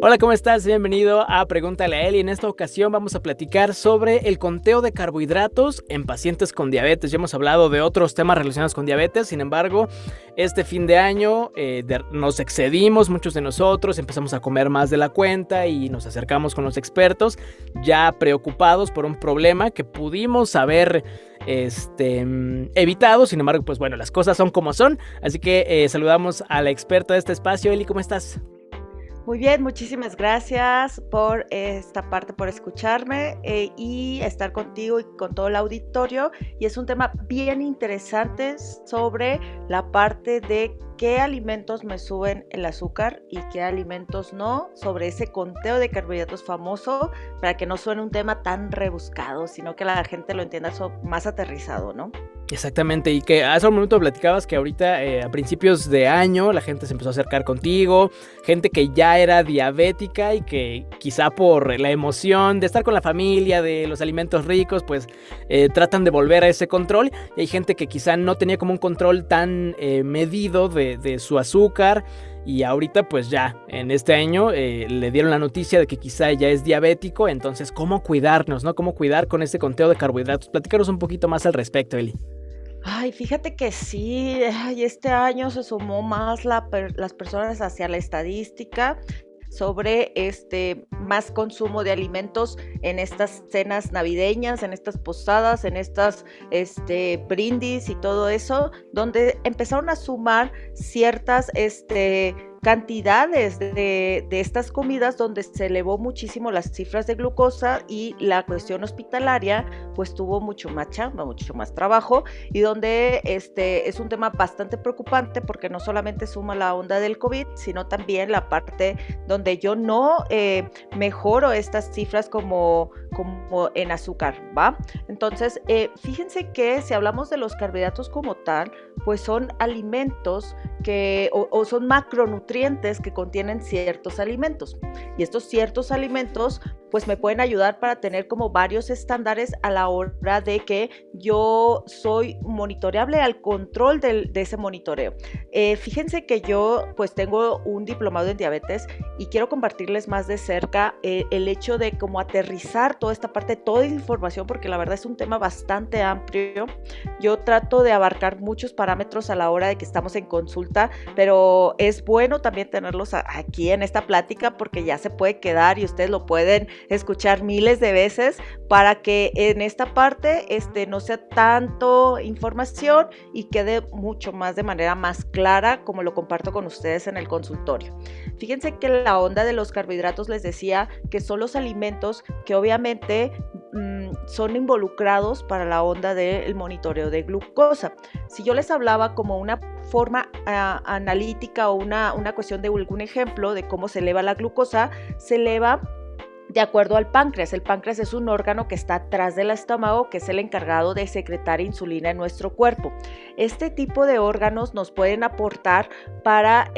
Hola, ¿cómo estás? Bienvenido a Pregúntale a Eli. En esta ocasión vamos a platicar sobre el conteo de carbohidratos en pacientes con diabetes. Ya hemos hablado de otros temas relacionados con diabetes, sin embargo, este fin de año nos excedimos, muchos de nosotros empezamos a comer más de la cuenta y nos acercamos con los expertos, ya preocupados por un problema que pudimos haber evitado. Sin embargo, pues bueno, las cosas son como son, así que saludamos a la experta de este espacio. Eli, ¿cómo estás? Muy bien, muchísimas gracias por esta parte, por escucharme y estar contigo y con todo el auditorio. Y es un tema bien interesante sobre la parte de qué alimentos me suben el azúcar y qué alimentos no, sobre ese conteo de carbohidratos famoso, para que no suene un tema tan rebuscado, sino que la gente lo entienda más aterrizado, ¿no? Exactamente, y que hace un momento platicabas que ahorita a principios de año la gente se empezó a acercar contigo, gente que ya era diabética y que quizá por la emoción de estar con la familia, de los alimentos ricos, pues tratan de volver a ese control, y hay gente que quizá no tenía como un control tan medido de su azúcar, y ahorita pues ya en este año le dieron la noticia de que quizá ya es diabético. Entonces, ¿cómo cuidarnos, no? ¿Cómo cuidar con este conteo de carbohidratos? Platícanos un poquito más al respecto, Eli. Ay, fíjate que sí, este año se sumó más las personas hacia la estadística sobre más consumo de alimentos en estas cenas navideñas, en estas posadas, en estas brindis y todo eso, donde empezaron a sumar ciertas cantidades de estas comidas, donde se elevó muchísimo las cifras de glucosa, y la cuestión hospitalaria pues tuvo mucho más chamba, mucho más trabajo, y donde es un tema bastante preocupante, porque no solamente suma la onda del COVID, sino también la parte donde yo no mejoro estas cifras como en azúcar, ¿va? Entonces, fíjense que si hablamos de los carbohidratos como tal, pues son alimentos o son macronutrientes que contienen ciertos alimentos, y estos ciertos alimentos pues me pueden ayudar para tener como varios estándares a la hora de que yo soy monitoreable, al control de ese monitoreo. Fíjense que yo pues tengo un diplomado en diabetes y quiero compartirles más de cerca el hecho de cómo aterrizar toda esta parte, toda esa información, porque la verdad es un tema bastante amplio. Yo trato de abarcar muchos parámetros a la hora de que estamos en consulta, pero es bueno también tenerlos aquí en esta plática, porque ya se puede quedar y ustedes lo pueden escuchar miles de veces, para que en esta parte no sea tanto información y quede mucho más de manera más clara, como lo comparto con ustedes en el consultorio. Fíjense que la onda de los carbohidratos, les decía que son los alimentos que obviamente son involucrados para la onda del monitoreo de glucosa. Si yo les hablaba como una forma analítica o una cuestión de algún ejemplo de cómo se eleva la glucosa, se eleva de acuerdo al páncreas. El páncreas es un órgano que está atrás del estómago, que es el encargado de secretar insulina en nuestro cuerpo. Este tipo de órganos nos pueden aportar para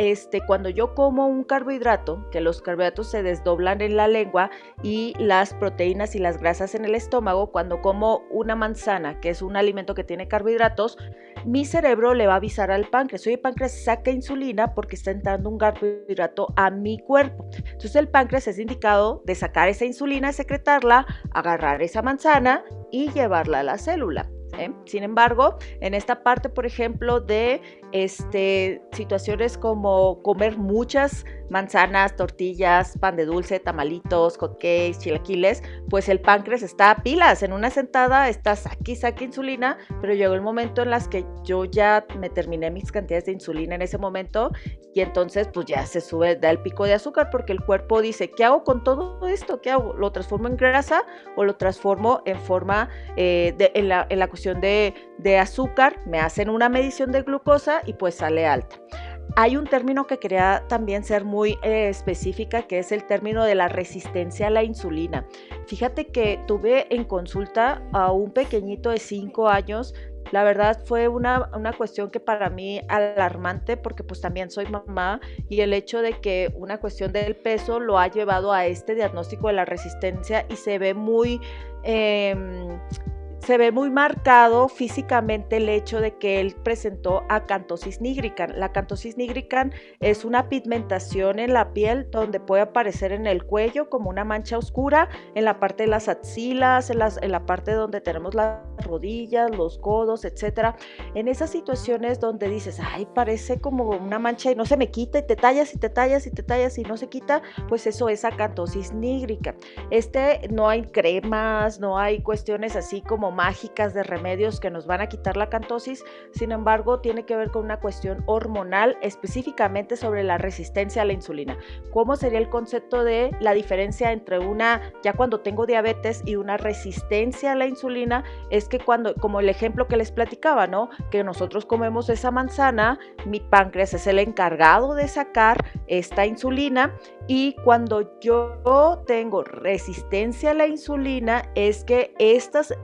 cuando yo como un carbohidrato, que los carbohidratos se desdoblan en la lengua, y las proteínas y las grasas en el estómago. Cuando como una manzana, que es un alimento que tiene carbohidratos, mi cerebro le va a avisar al páncreas: oye, páncreas, saca insulina porque está entrando un carbohidrato a mi cuerpo. Entonces el páncreas es indicado de sacar esa insulina, secretarla, agarrar esa manzana y llevarla a la célula. Sin embargo, en esta parte, por ejemplo, de situaciones como comer muchas manzanas, tortillas, pan de dulce, tamalitos, hotcakes, chilaquiles, pues el páncreas está a pilas. En una sentada está saque insulina, pero llegó el momento en las que yo ya me terminé mis cantidades de insulina en ese momento, y entonces pues ya se sube, da el pico de azúcar, porque el cuerpo dice: ¿qué hago con todo esto? ¿Qué hago? ¿Lo transformo en grasa o lo transformo en forma en la cuestión de azúcar? Me hacen una medición de glucosa y pues sale alta. Hay un término que quería también ser muy específica, que es el término de la resistencia a la insulina. Fíjate que tuve en consulta a un pequeñito de 5 años. La verdad fue una cuestión que para mí alarmante, porque pues también soy mamá, y el hecho de que una cuestión del peso lo ha llevado a este diagnóstico de la resistencia, y se ve muy se ve muy marcado físicamente el hecho de que él presentó acantosis nigricans. La acantosis nigricans es una pigmentación en la piel donde puede aparecer en el cuello como una mancha oscura, en la parte de las axilas, en la parte donde tenemos las rodillas, los codos, etcétera. En esas situaciones donde dices, ay, parece como una mancha y no se me quita, y te tallas y te tallas y te tallas y no se quita, pues eso es acantosis nígrica. No hay cremas, no hay cuestiones así como mágicas de remedios que nos van a quitar la acantosis. Sin embargo, tiene que ver con una cuestión hormonal, específicamente sobre la resistencia a la insulina. ¿Cómo sería el concepto de la diferencia entre ya cuando tengo diabetes y una resistencia a la insulina? Es que como el ejemplo que les platicaba, ¿no? Que nosotros comemos esa manzana, mi páncreas es el encargado de sacar esta insulina, y cuando yo tengo resistencia a la insulina es que estas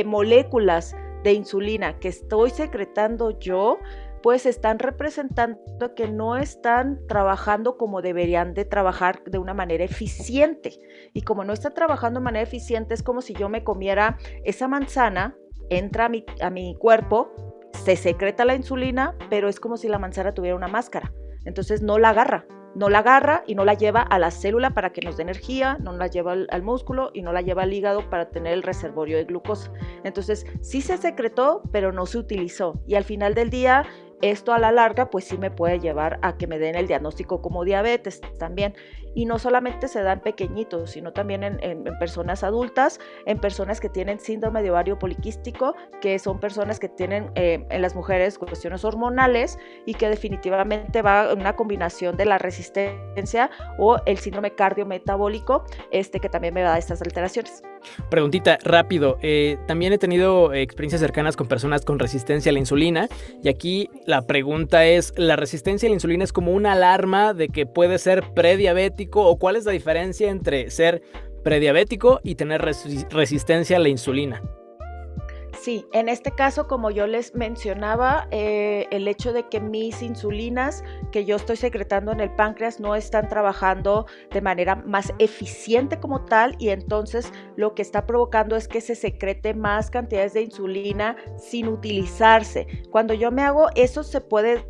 moléculas de insulina que estoy secretando yo, pues están representando que no están trabajando como deberían de trabajar de una manera eficiente. Y como no están trabajando de manera eficiente, es como si yo me comiera esa manzana, entra a mi cuerpo, se secreta la insulina, pero es como si la manzana tuviera una máscara. Entonces no la agarra y no la lleva a la célula para que nos dé energía, no la lleva al músculo y no la lleva al hígado para tener el reservorio de glucosa. Entonces sí se secretó, pero no se utilizó, y al final del día esto a la larga pues sí me puede llevar a que me den el diagnóstico como diabetes también. Y no solamente se da en pequeñitos, sino también en personas adultas, en personas que tienen síndrome de ovario poliquístico, que son personas que tienen en las mujeres cuestiones hormonales, y que definitivamente va en una combinación de la resistencia o el síndrome cardiometabólico, que también me da estas alteraciones. Preguntita rápido, también he tenido experiencias cercanas con personas con resistencia a la insulina, y aquí la pregunta es, ¿la resistencia a la insulina es como una alarma de que puede ser prediabético, o cuál es la diferencia entre ser prediabético y tener resistencia a la insulina? Sí, en este caso, como yo les mencionaba, el hecho de que mis insulinas que yo estoy secretando en el páncreas no están trabajando de manera más eficiente como tal, y entonces lo que está provocando es que se secrete más cantidades de insulina sin utilizarse. Cuando yo me hago eso, se puede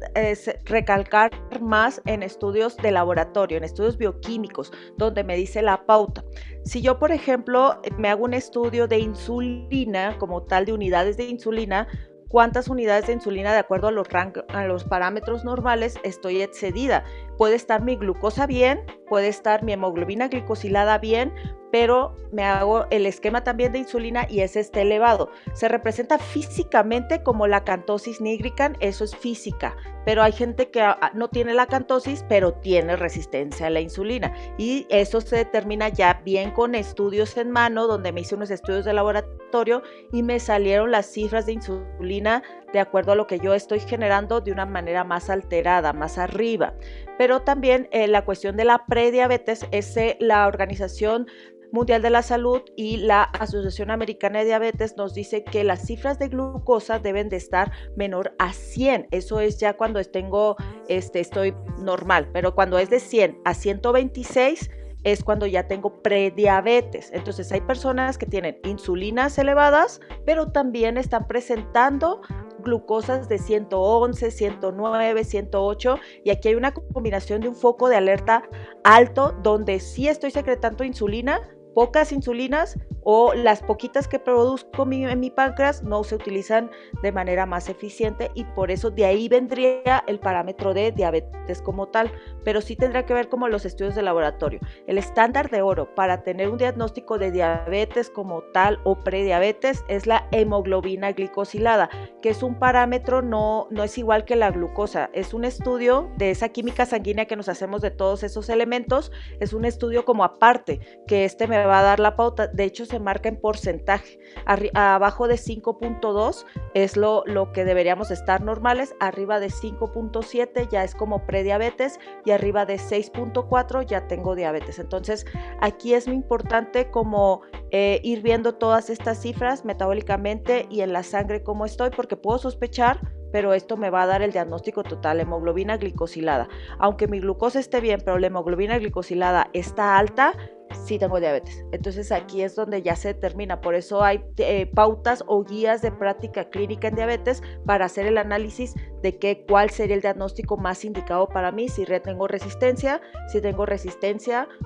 recalcar más en estudios de laboratorio, en estudios bioquímicos, donde me dice la pauta. Si yo, por ejemplo, me hago un estudio de insulina como tal, de unidades de insulina, cuántas unidades de insulina de acuerdo a los parámetros normales estoy excedida. Puede estar mi glucosa bien, puede estar mi hemoglobina glicosilada bien, pero me hago el esquema también de insulina y ese está elevado. Se representa físicamente como la acantosis nigricans, eso es física, pero hay gente que no tiene la acantosis, pero tiene resistencia a la insulina, y eso se determina ya bien con estudios en mano, donde me hice unos estudios de laboratorio y me salieron las cifras de insulina de acuerdo a lo que yo estoy generando de una manera más alterada, más arriba. Pero también la cuestión de la prediabetes es la Organización Mundial de la Salud y la Asociación Americana de Diabetes nos dice que las cifras de glucosa deben de estar menor a 100. Eso es ya cuando estoy normal, pero cuando es de 100 a 126 es cuando ya tengo prediabetes. Entonces hay personas que tienen insulinas elevadas, pero también están presentando glucosas de 111, 109, 108, y aquí hay una combinación de un foco de alerta alto donde sí estoy secretando insulina, pocas insulinas, o las poquitas que produzco en mi páncreas no se utilizan de manera más eficiente, y por eso de ahí vendría el parámetro de diabetes como tal, pero sí tendrá que ver como los estudios de laboratorio. El estándar de oro para tener un diagnóstico de diabetes como tal o prediabetes es la hemoglobina glicosilada, que es un parámetro, no es igual que la glucosa, es un estudio de esa química sanguínea que nos hacemos de todos esos elementos, es un estudio como aparte, que me va a dar la pauta. De hecho se marca en porcentaje, abajo de 5.2 es lo que deberíamos estar normales, arriba de 5.7 ya es como prediabetes, y arriba de 6.4 ya tengo diabetes. Entonces aquí es muy importante como ir viendo todas estas cifras metabólicamente y en la sangre cómo estoy, porque puedo sospechar, pero esto me va a dar el diagnóstico total, hemoglobina glicosilada. Aunque mi glucosa esté bien, pero la hemoglobina glicosilada está alta, sí tengo diabetes. Entonces aquí es donde ya se determina. Por eso hay pautas o guías de práctica clínica en diabetes para hacer el análisis de cuál sería el diagnóstico más indicado para mí, si tengo resistencia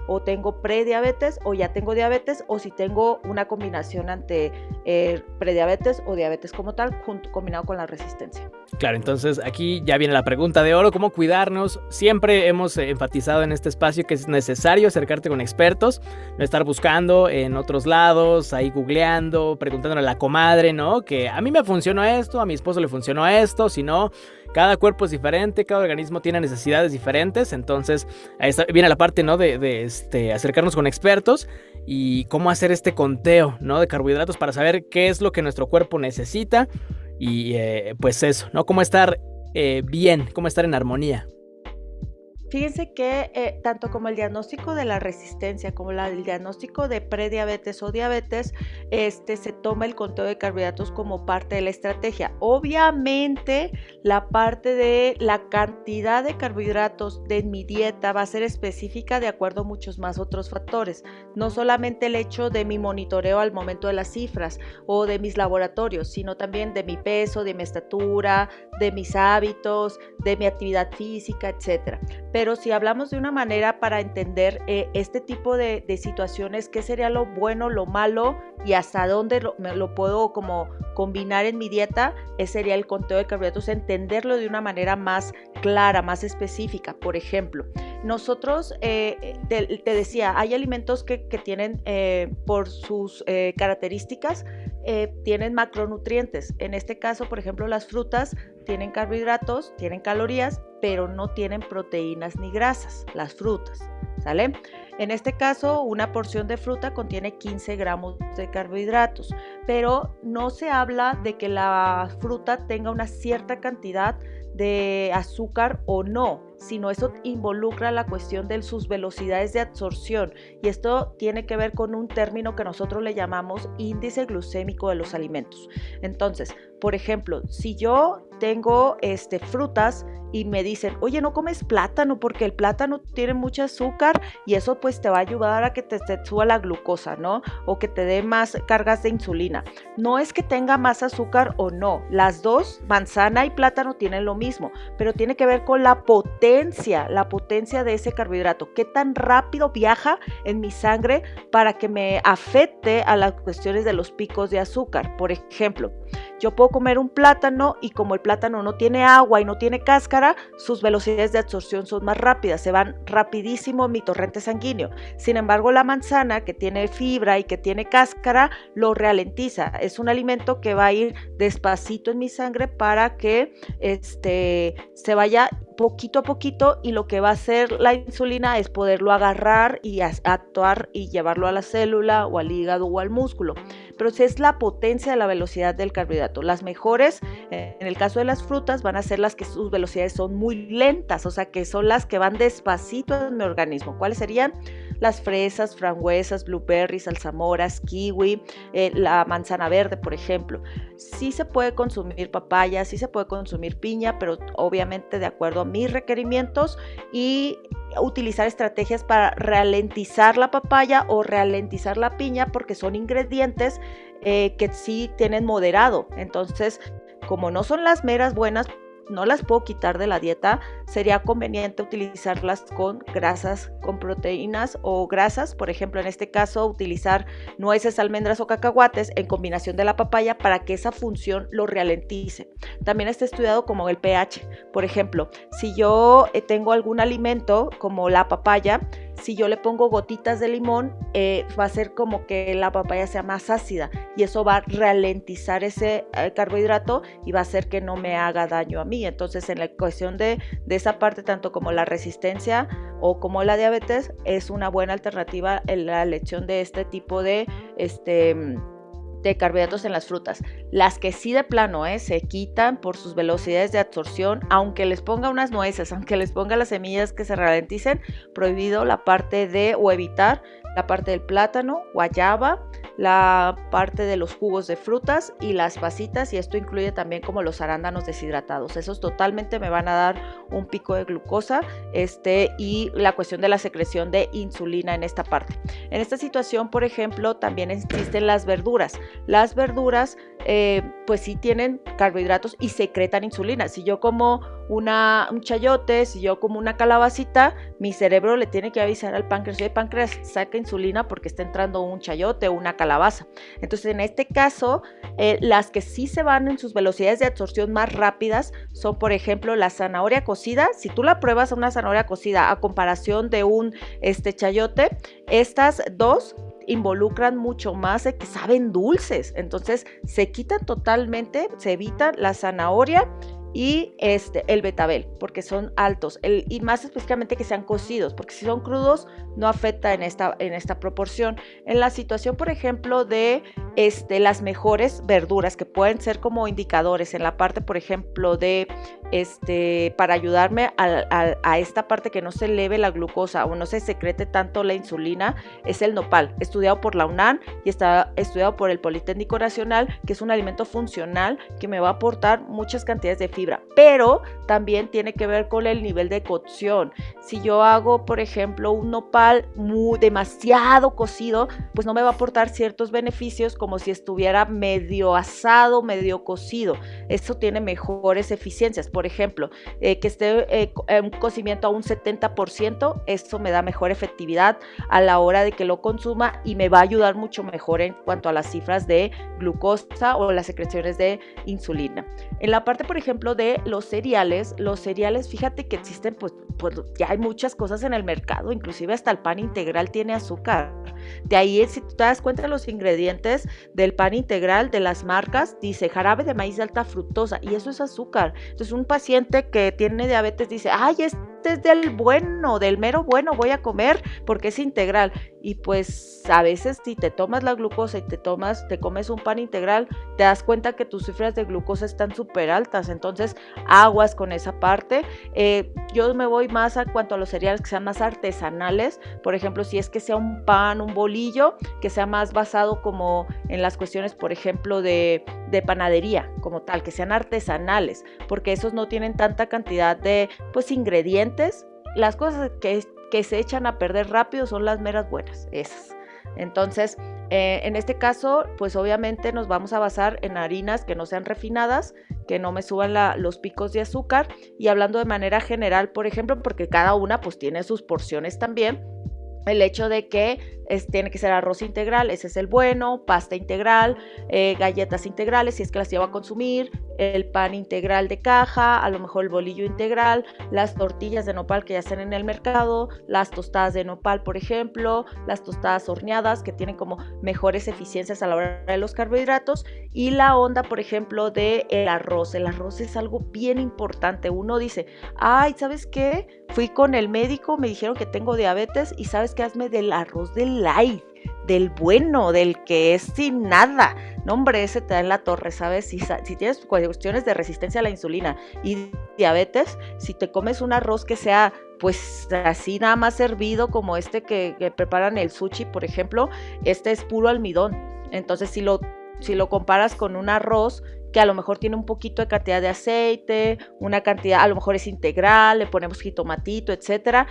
o tengo prediabetes o ya tengo diabetes, o si tengo una combinación ante prediabetes o diabetes como tal, combinado con la resistencia. Claro, entonces aquí ya viene la pregunta de oro, ¿cómo cuidarnos? Siempre hemos enfatizado en este espacio que es necesario acercarte con expertos, no estar buscando en otros lados, ahí googleando, preguntándole a la comadre, ¿no? Que a mí me funcionó esto, a mi esposo le funcionó esto, si no, cada cuerpo es diferente, cada organismo tiene necesidades diferentes, entonces ahí viene la parte, ¿no? de acercarnos con expertos y cómo hacer este conteo, ¿no? De carbohidratos para saber qué es lo que nuestro cuerpo necesita y pues eso, ¿no? Cómo estar bien, cómo estar en armonía. Fíjense que tanto como el diagnóstico de la resistencia como el diagnóstico de prediabetes o diabetes, se toma el conteo de carbohidratos como parte de la estrategia. Obviamente, la parte de la cantidad de carbohidratos de mi dieta va a ser específica de acuerdo a muchos más otros factores. No solamente el hecho de mi monitoreo al momento de las cifras o de mis laboratorios, sino también de mi peso, de mi estatura, de mis hábitos, de mi actividad física, etcétera. Pero si hablamos de una manera para entender este tipo de situaciones, qué sería lo bueno, lo malo y hasta dónde lo puedo como combinar en mi dieta, sería el conteo de carbohidratos, entenderlo de una manera más clara, más específica. Por ejemplo, nosotros, te decía, hay alimentos que tienen por sus características, tienen macronutrientes. En este caso, por ejemplo, las frutas tienen carbohidratos, tienen calorías, pero no tienen proteínas ni grasas, las frutas, ¿sale? En este caso, una porción de fruta contiene 15 gramos de carbohidratos, pero no se habla de que la fruta tenga una cierta cantidad de azúcar o no, sino eso involucra la cuestión de sus velocidades de absorción, y esto tiene que ver con un término que nosotros le llamamos índice glucémico de los alimentos. Entonces, por ejemplo, si yo tengo frutas y me dicen, oye, no comes plátano porque el plátano tiene mucho azúcar y eso pues te va a ayudar a que te suba la glucosa, ¿no? O que te dé más cargas de insulina. No es que tenga más azúcar o no, las dos, manzana y plátano, tienen lo mismo, pero tiene que ver con la potencia de ese carbohidrato, qué tan rápido viaja en mi sangre para que me afecte a las cuestiones de los picos de azúcar. Por ejemplo, yo puedo comer un plátano y como el plátano no tiene agua y no tiene cáscara, sus velocidades de absorción son más rápidas, se van rapidísimo en mi torrente sanguíneo. Sin embargo, la manzana, que tiene fibra y que tiene cáscara, lo ralentiza. Es un alimento que va a ir despacito en mi sangre para que se vaya poquito a poquito, y lo que va a hacer la insulina es poderlo agarrar y actuar y llevarlo a la célula o al hígado o al músculo. Pero si es la potencia de la velocidad del carbohidrato, las mejores en el caso de las frutas van a ser las que sus velocidades son muy lentas, o sea que son las que van despacito en mi organismo. ¿Cuáles serían? Las fresas, frambuesas, blueberries, zarzamoras, kiwi, la manzana verde, por ejemplo. Sí se puede consumir papaya, sí se puede consumir piña, pero obviamente de acuerdo a mis requerimientos, y utilizar estrategias para ralentizar la papaya o ralentizar la piña, porque son ingredientes que sí tienen moderado. Entonces, como no son las meras buenas, no las puedo quitar de la dieta, sería conveniente utilizarlas con grasas, con proteínas o grasas. Por ejemplo, en este caso, utilizar nueces, almendras o cacahuates en combinación de la papaya para que esa función lo ralentice. También está estudiado como el pH. Por ejemplo, si yo tengo algún alimento como la papaya, si yo le pongo gotitas de limón, va a ser como que la papaya sea más ácida, y eso va a ralentizar ese carbohidrato y va a hacer que no me haga daño a mí. Entonces, en la cuestión de esa parte, tanto como la resistencia o como la diabetes, es una buena alternativa en la elección de este tipo de carbohidratos en las frutas. Las que sí de plano se quitan por sus velocidades de absorción, aunque les ponga unas nueces, aunque les ponga las semillas que se ralenticen, prohibido la parte de, o evitar la parte del plátano, guayaba, la parte de los jugos de frutas y las pasitas, y esto incluye también como los arándanos deshidratados. Esos totalmente me van a dar un pico de glucosa, y la cuestión de la secreción de insulina en esta parte. En esta situación, por ejemplo, también existen las verduras. Las verduras pues sí tienen carbohidratos y secretan insulina. Si yo como un chayote, si yo como una calabacita, mi cerebro le tiene que avisar al páncreas: oye, páncreas, saca insulina porque está entrando un chayote o una calabaza. Entonces, en este caso, las que sí se van en sus velocidades de absorción más rápidas son, por ejemplo, la zanahoria cocida. Si tú la pruebas a una zanahoria cocida a comparación de un chayote, estas dos involucran mucho más de que saben dulces. Entonces se quitan totalmente, se evita la zanahoria y el betabel, porque son altos, y más específicamente que sean cocidos, porque si son crudos no afecta en esta proporción. En la situación, por ejemplo, de las mejores verduras que pueden ser como indicadores en la parte, por ejemplo, de para ayudarme a esta parte que no se eleve la glucosa o no se secrete tanto la insulina, es el nopal, estudiado por la UNAM y está estudiado por el Politécnico Nacional, que es un alimento funcional que me va a aportar muchas cantidades de fibra, pero también tiene que ver con el nivel de cocción. Si yo hago, por ejemplo, un nopal demasiado cocido, pues no me va a aportar ciertos beneficios como si estuviera medio asado, medio cocido. Eso tiene mejores eficiencias. Por ejemplo, que esté un cocimiento a un 70%, eso me da mejor efectividad a la hora de que lo consuma y me va a ayudar mucho mejor en cuanto a las cifras de glucosa o las secreciones de insulina. En la parte, por ejemplo, de los cereales, fíjate que existen, pues ya hay muchas cosas en el mercado, inclusive hasta el pan integral tiene azúcar. De ahí, si tú te das cuenta de los ingredientes del pan integral, de las marcas, dice jarabe de maíz de alta fructosa, y eso es azúcar. Entonces, un paciente que tiene diabetes dice: ay, este es del bueno, del mero bueno, voy a comer porque es integral. Y pues a veces si te tomas la glucosa y te comes un pan integral, te das cuenta que tus cifras de glucosa están súper altas. Entonces, aguas con esa parte. Yo me voy más a cuanto a los cereales que sean más artesanales. Por ejemplo, si es que sea un pan, un bolillo, que sea más basado como en las cuestiones, por ejemplo, de panadería como tal, que sean artesanales, porque esos no tienen tanta cantidad de ingredientes. Las cosas que se echan a perder rápido son las meras buenas, esas. Entonces, en este caso, pues obviamente nos vamos a basar en harinas que no sean refinadas, que no me suban los picos de azúcar, y hablando de manera general, por ejemplo, porque cada una pues tiene sus porciones también, el hecho de que tiene que ser arroz integral, ese es el bueno, pasta integral, galletas integrales si es que las llevo a consumir, el pan integral de caja, a lo mejor el bolillo integral, las tortillas de nopal que ya están en el mercado, las tostadas de nopal, por ejemplo, las tostadas horneadas que tienen como mejores eficiencias a la hora de los carbohidratos, y la onda, por ejemplo, de el arroz. El arroz es algo bien importante. Uno dice: ay, ¿sabes qué? Fui con el médico, me dijeron que tengo diabetes y ¿sabes qué? Hazme del arroz del light, del bueno, del que es sin nada. No, hombre, ese te da en la torre, ¿sabes? Si tienes cuestiones de resistencia a la insulina y diabetes, si te comes un arroz que sea pues así nada más servido como que preparan el sushi, por ejemplo, este es puro almidón. Entonces, si lo comparas con un arroz que a lo mejor tiene un poquito de cantidad de aceite, una cantidad, a lo mejor es integral, le ponemos jitomatito, etcétera,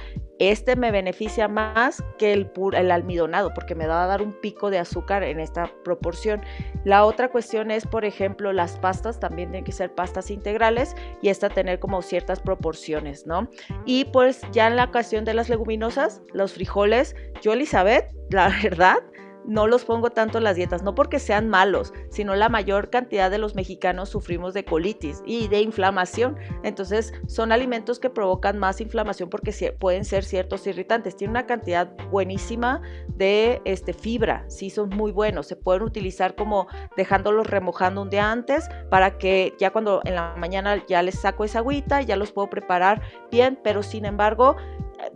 me beneficia más que el almidonado, porque me va a dar un pico de azúcar en esta proporción. La otra cuestión es, por ejemplo, las pastas, también tienen que ser pastas integrales y tener como ciertas proporciones, ¿no? Y pues ya en la ocasión de las leguminosas, los frijoles, yo, Elizabeth, la verdad, no los pongo tanto en las dietas, no porque sean malos, sino la mayor cantidad de los mexicanos sufrimos de colitis y de inflamación. Entonces son alimentos que provocan más inflamación porque pueden ser ciertos irritantes. Tiene una cantidad buenísima de fibra, sí, son muy buenos. Se pueden utilizar como dejándolos remojando un día antes para que ya cuando en la mañana ya les saco esa agüita, ya los puedo preparar bien, pero sin embargo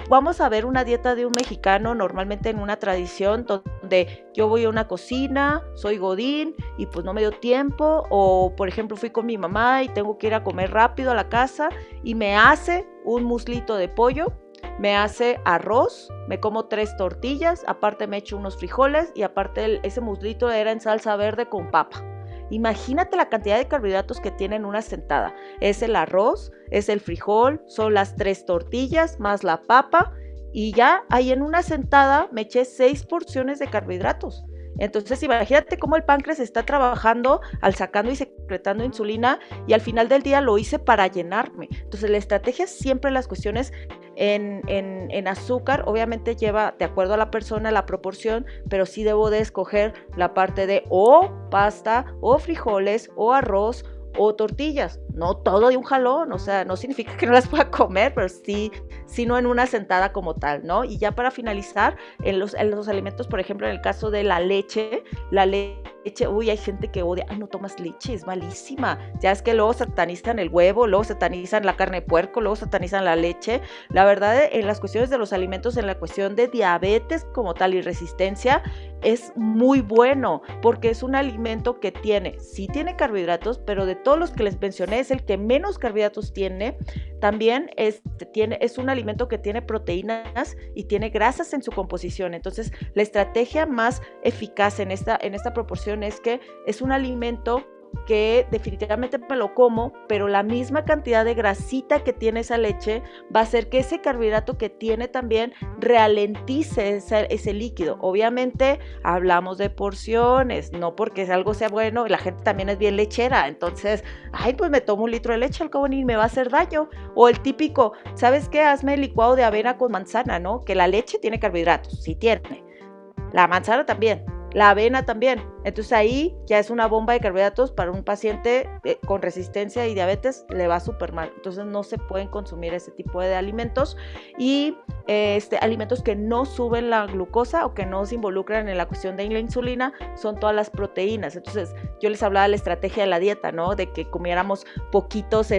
vamos a ver una dieta de un mexicano normalmente en una tradición donde yo voy a una cocina, soy godín y pues no me dio tiempo, o por ejemplo fui con mi mamá y tengo que ir a comer rápido a la casa y me hace un muslito de pollo me hace arroz, me como 3 tortillas, aparte me echo unos frijoles y aparte ese muslito era en salsa verde con papa. Imagínate la cantidad de carbohidratos que tiene en una sentada. Es el arroz, es el frijol, son las 3 tortillas más la papa y ya ahí en una sentada me eché 6 porciones de carbohidratos. Entonces imagínate cómo el páncreas está trabajando al sacando y secretando insulina y al final del día lo hice para llenarme. Entonces la estrategia siempre las cuestiones en azúcar obviamente lleva de acuerdo a la persona la proporción, pero sí debo de escoger la parte de o pasta o frijoles o arroz o tortillas, no todo de un jalón, o sea, no significa que no las pueda comer, pero sí no en una sentada como tal, ¿no? Y ya para finalizar, en los alimentos, por ejemplo, en el caso de la leche, uy, hay gente que odia, ay, no tomas leche, es malísima, ya es que luego satanizan el huevo, luego satanizan la carne de puerco, luego satanizan la leche. La verdad, en las cuestiones de los alimentos, en la cuestión de diabetes como tal y resistencia, es muy bueno, porque es un alimento que sí tiene carbohidratos, pero de todos los que les mencioné es el que menos carbohidratos tiene. También es un alimento que tiene proteínas y tiene grasas en su composición. Entonces, la estrategia más eficaz en esta proporción es que es un alimento que definitivamente me lo como, pero la misma cantidad de grasita que tiene esa leche va a hacer que ese carbohidrato que tiene también ralentice ese líquido. Obviamente hablamos de porciones, no porque algo sea bueno, la gente también es bien lechera, entonces, pues me tomo 1 litro de leche, al cabo ni me va a hacer daño. O el típico, ¿sabes qué? Hazme licuado de avena con manzana, ¿no? Que la leche tiene carbohidratos, sí tiene. La manzana también. La avena también. Entonces ahí ya es una bomba de carbohidratos para un paciente con resistencia y diabetes, le va súper mal. Entonces no se pueden consumir ese tipo de alimentos y alimentos que no suben la glucosa o que no se involucran en la cuestión de la insulina son todas las proteínas. Entonces yo les hablaba de la estrategia de la dieta, ¿no? De que comiéramos poquitos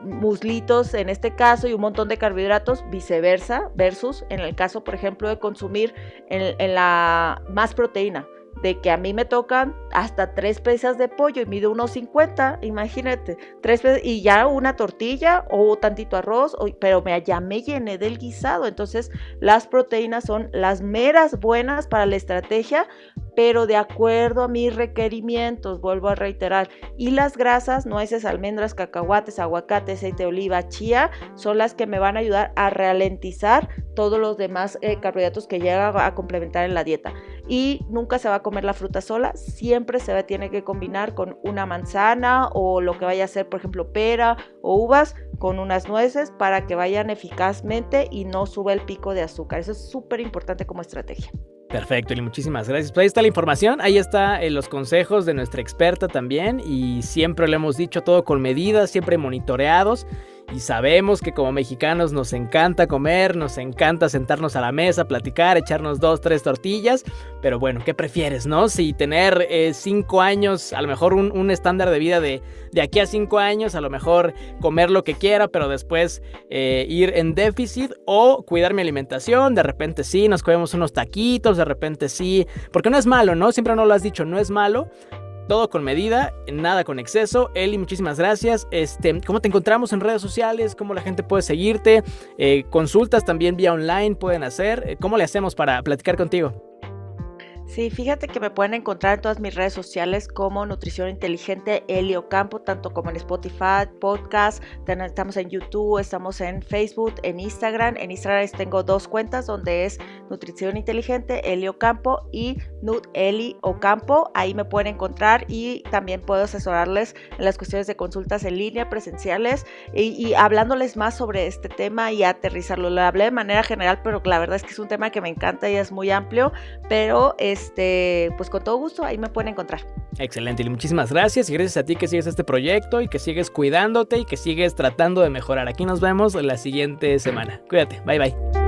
muslitos en este caso y un montón de carbohidratos, viceversa, versus en el caso, por ejemplo, de consumir en la más proteína, de que a mí me tocan hasta 3 piezas de pollo y mido 1.50, imagínate, 3 piezas y ya una tortilla o tantito arroz, pero ya me llené del guisado. Entonces las proteínas son las meras buenas para la estrategia, pero de acuerdo a mis requerimientos, vuelvo a reiterar. Y las grasas, nueces, almendras, cacahuates, aguacate, aceite de oliva, chía, son las que me van a ayudar a ralentizar todos los demás carbohidratos que llegan a complementar en la dieta. Y nunca se va a comer la fruta sola, siempre tiene que combinar con una manzana o lo que vaya a ser, por ejemplo, pera o uvas con unas nueces para que vayan eficazmente y no suba el pico de azúcar. Eso es súper importante como estrategia. Perfecto, Eli, muchísimas gracias. Pues ahí está la información, ahí está los consejos de nuestra experta también y siempre le hemos dicho todo con medidas, siempre monitoreados y sabemos que como mexicanos nos encanta comer, nos encanta sentarnos a la mesa, platicar, echarnos 2, 3 tortillas, pero bueno, ¿qué prefieres, no? Si tener 5 años, a lo mejor un estándar de vida de aquí a 5 años, a lo mejor comer lo que quiera, pero después ir en déficit o cuidar mi alimentación, de repente sí, nos comemos unos taquitos, de repente sí, porque no es malo, ¿no? Siempre nos lo has dicho, no es malo. Todo con medida, nada con exceso. Eli, muchísimas gracias. ¿Cómo te encontramos en redes sociales? ¿Cómo la gente puede seguirte? Consultas también vía online pueden hacer. ¿Cómo le hacemos para platicar contigo? Sí, fíjate que me pueden encontrar en todas mis redes sociales como Nutrición Inteligente Eli Ocampo, tanto como en Spotify, podcast, estamos en YouTube, estamos en Facebook, en Instagram. En Instagram tengo 2 cuentas donde es Nutrición Inteligente Eli Ocampo y Nut Eli Ocampo. Ahí me pueden encontrar y también puedo asesorarles en las cuestiones de consultas en línea, presenciales y hablándoles más sobre este tema y aterrizarlo. Lo hablé de manera general, pero la verdad es que es un tema que me encanta y es muy amplio, pero pues con todo gusto ahí me pueden encontrar. Excelente, y muchísimas gracias y gracias a ti que sigues este proyecto y que sigues cuidándote y que sigues tratando de mejorar. Aquí nos vemos la siguiente semana. Cuídate, bye bye.